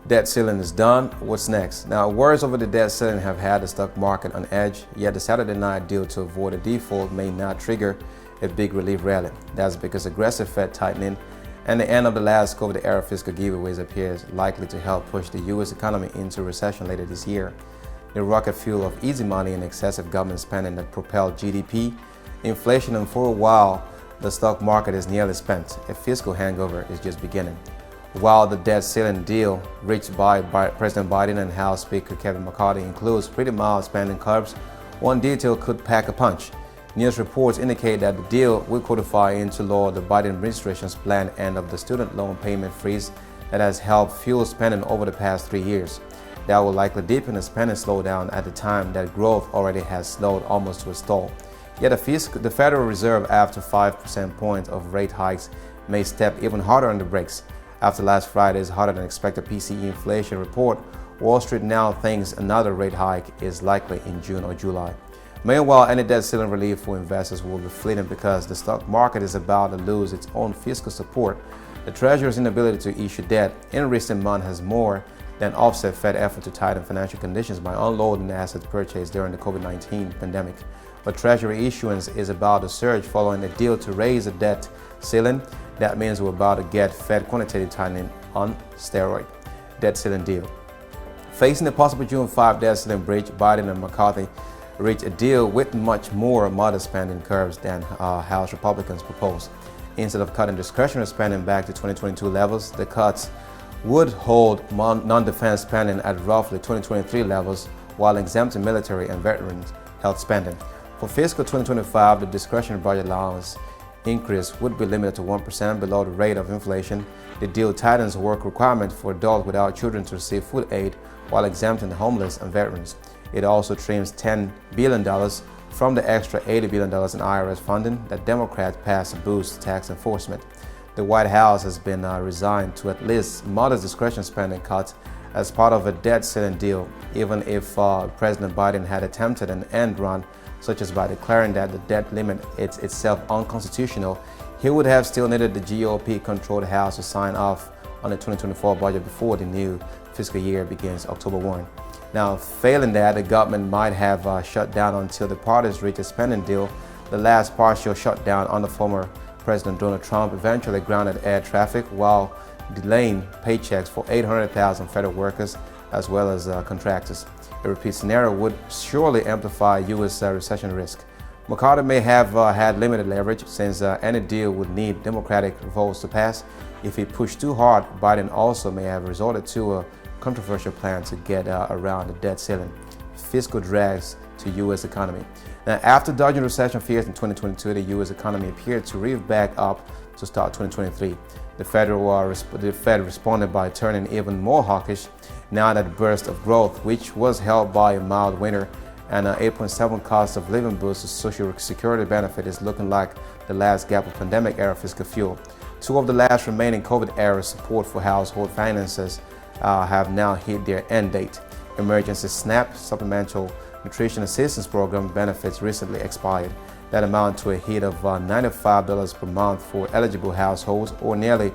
Debt ceiling is done. What's next? Now, worries over the debt ceiling have had the stock market on edge, yet the Saturday night deal to avoid a default may not trigger a big relief rally. That's because aggressive Fed tightening and the end of the last COVID-era fiscal giveaways appears likely to help push the U.S. economy into recession later this year. The rocket fuel of easy money and excessive government spending that propelled GDP, inflation, and for a while, the stock market is nearly spent. A fiscal hangover is just beginning. While the debt ceiling deal reached by President Biden and House Speaker Kevin McCarthy includes pretty mild spending curbs, one detail could pack a punch. News reports indicate that the deal will codify into law the Biden administration's planned end of the student loan payment freeze that has helped fuel spending over the past 3 years. That will likely deepen the spending slowdown at the time that growth already has slowed almost to a stall. Yet the Federal Reserve, after 5% points of rate hikes, may step even harder on the brakes. After last Friday's harder than expected PCE inflation report, Wall Street now thinks another rate hike is likely in June or July. Meanwhile, any debt ceiling relief for investors will be fleeting because the stock market is about to lose its own fiscal support. The Treasury's inability to issue debt in recent months has more than offset Fed effort to tighten financial conditions by unloading assets purchased during the COVID-19 pandemic. But Treasury issuance is about to surge following a deal to raise the debt ceiling. That means we're about to get Fed quantitative tightening on steroid. Debt ceiling deal. Facing the possible June 5 debt ceiling breach, Biden and McCarthy reached a deal with much more modest spending curves than House Republicans proposed. Instead of cutting discretionary spending back to 2022 levels, the cuts would hold non-defense spending at roughly 2023 levels while exempting military and veterans health spending. For fiscal 2025, the discretionary budget allowance increase would be limited to 1% below the rate of inflation. The deal tightens work requirements for adults without children to receive food aid while exempting the homeless and veterans. It also trims $10 billion from the extra $80 billion in IRS funding that Democrats passed to boost tax enforcement. The White House has been resigned to at least modest discretionary spending cuts as part of a debt ceiling deal, even if President Biden had attempted an end run, such as by declaring that the debt limit is itself unconstitutional. He would have still needed the GOP-controlled House to sign off on the 2024 budget before the new fiscal year begins October 1. Now, failing that, the government might have shut down until the parties reach a spending deal. The last partial shutdown under former President Donald Trump eventually grounded air traffic while delaying paychecks for 800,000 federal workers as well as contractors. A repeat scenario would surely amplify U.S. Recession risk. McCarthy may have had limited leverage since any deal would need Democratic votes to pass. If he pushed too hard, Biden also may have resorted to a controversial plan to get around the debt ceiling. Fiscal drags to U.S. economy. Now, after dodging recession fears in 2022, the U.S. economy appeared to rev back up to start 2023. The Fed responded by turning even more hawkish now that the burst of growth, which was helped by a mild winter and an 8.7 cost of living boost to Social Security benefit, is looking like the last gap of pandemic-era fiscal fuel. Two of the last remaining COVID-era support for household finances have now hit their end date. Emergency SNAP, Supplemental Nutrition Assistance Program benefits recently expired. That amount to a hit of $95 per month for eligible households, or nearly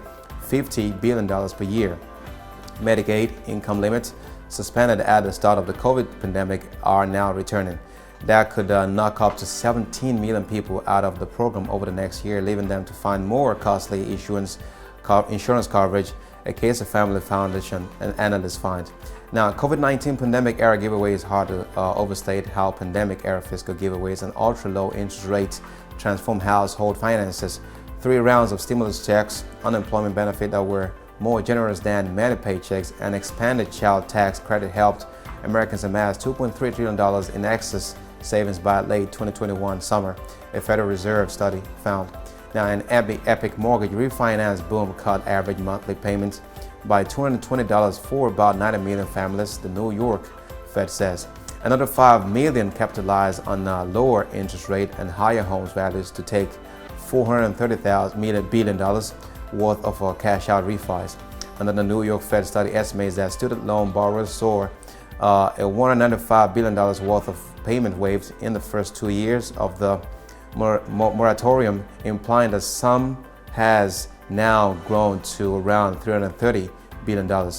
$50 billion per year. Medicaid income limits suspended at the start of the COVID pandemic are now returning. That could knock up to 17 million people out of the program over the next year, leaving them to find more costly insurance coverage, a Case of Family Foundation and analysts find. Now, COVID-19 pandemic-era giveaways hard to overstate how pandemic-era fiscal giveaways and ultra-low interest rates transform household finances. 3 rounds of stimulus checks, unemployment benefit that were more generous than many paychecks, and expanded child tax credit helped Americans amass $2.3 trillion in excess savings by late 2021 summer, a Federal Reserve study found. Now, an epic mortgage refinance boom cut average monthly payments by $220 for about 90 million families, the New York Fed says. Another 5 million capitalized on lower interest rate and higher homes values to take $430 billion worth of cash-out refis. Another New York Fed study estimates that student loan borrowers saw a $195 billion worth of payment waived in the first 2 years of the moratorium, implying that sum has now grown to around $330 billion.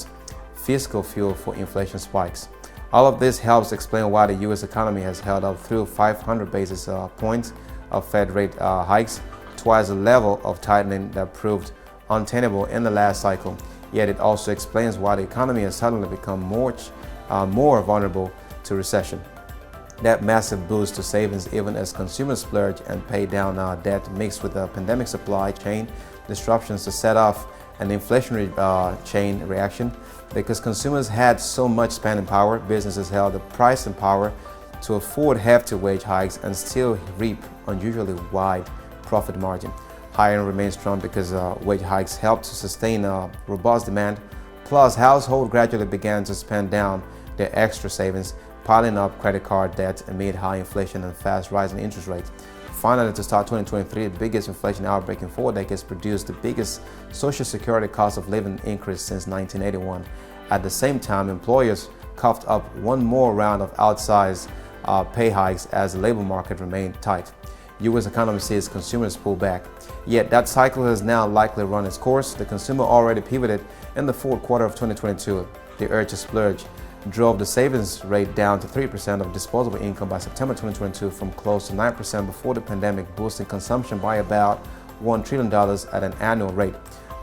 fiscal fuel for inflation spikes. All of this helps explain why the U.S. economy has held up through 500 basis points of Fed rate hikes, twice the level of tightening that proved untenable in the last cycle. Yet it also explains why the economy has suddenly become more vulnerable to recession. That massive boost to savings, even as consumers splurge and pay down debt, mixed with the pandemic supply chain disruptions to set off an inflationary chain reaction. Because consumers had so much spending power, businesses held the pricing power to afford hefty wage hikes and still reap unusually wide profit margin. Hiring remains strong because wage hikes helped to sustain robust demand. Plus, households gradually began to spend down their extra savings, piling up credit card debt amid high inflation and fast rising interest rates. Finally, to start 2023, the biggest inflation outbreak in 4 decades produced the biggest Social Security cost of living increase since 1981. At the same time, employers coughed up one more round of outsized pay hikes as the labor market remained tight. U.S. economy sees consumers pull back. Yet that cycle has now likely run its course. The consumer already pivoted in the fourth quarter of 2022. The urge to splurge drove the savings rate down to 3% of disposable income by September 2022 from close to 9% before the pandemic, boosting consumption by about $1 trillion at an annual rate.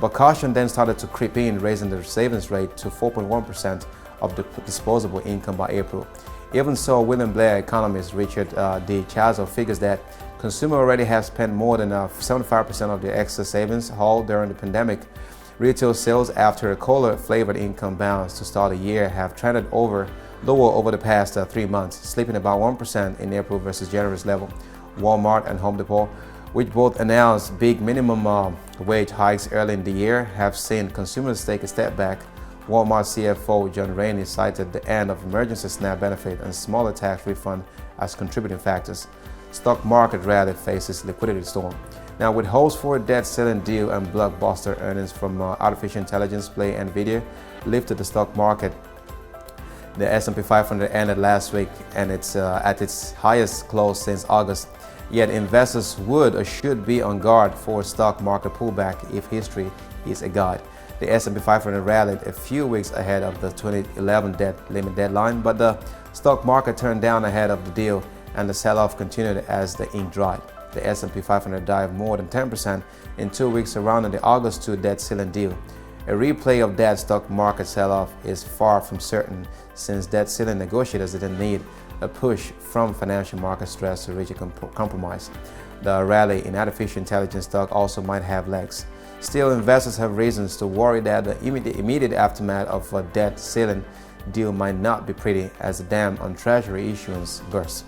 But caution then started to creep in, raising the savings rate to 4.1% of the disposable income by April. Even so, William Blair economist Richard D. Chazzo figures that consumers already have spent more than 75% of their excess savings hauled during the pandemic. Retail sales, after a cola-flavored income bounce to start the year, have trended lower over the past 3 months, slipping about 1% in April versus January's level. Walmart and Home Depot, which both announced big minimum wage hikes early in the year, have seen consumers take a step back. Walmart CFO John Rainey cited the end of emergency SNAP benefit and smaller tax refund as contributing factors. Stock market rally faces liquidity storm. Now, with hopes for a debt-ceiling deal and blockbuster earnings from artificial intelligence play NVIDIA lifted the stock market, the S&P 500 ended last week and it's at its highest close since August. Yet investors would or should be on guard for a stock market pullback if history is a guide. The S&P 500 rallied a few weeks ahead of the 2011 debt limit deadline, but the stock market turned down ahead of the deal and the sell-off continued as the ink dried. The S&P 500 dived more than 10% in 2 weeks surrounding the August 2 debt ceiling deal. A replay of that stock market sell-off is far from certain, since debt ceiling negotiators didn't need a push from financial market stress to reach a compromise. The rally in artificial intelligence stock also might have legs. Still, investors have reasons to worry that the immediate aftermath of a debt ceiling deal might not be pretty as the dam on Treasury issuance bursts.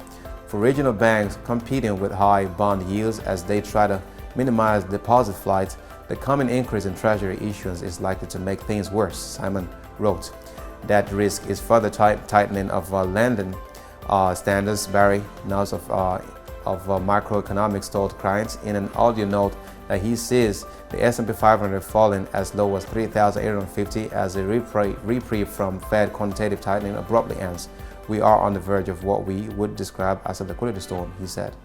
For regional banks competing with high bond yields as they try to minimize deposit flights, the coming increase in Treasury issuance is likely to make things worse, Simon wrote. That risk is further tightening of lending standards. Barry Knowles of microeconomics told clients in an audio note that he sees the S&P 500 falling as low as 3,850 as a reprieve from Fed quantitative tightening abruptly ends. We are on the verge of what we would describe as a liquidity storm, he said.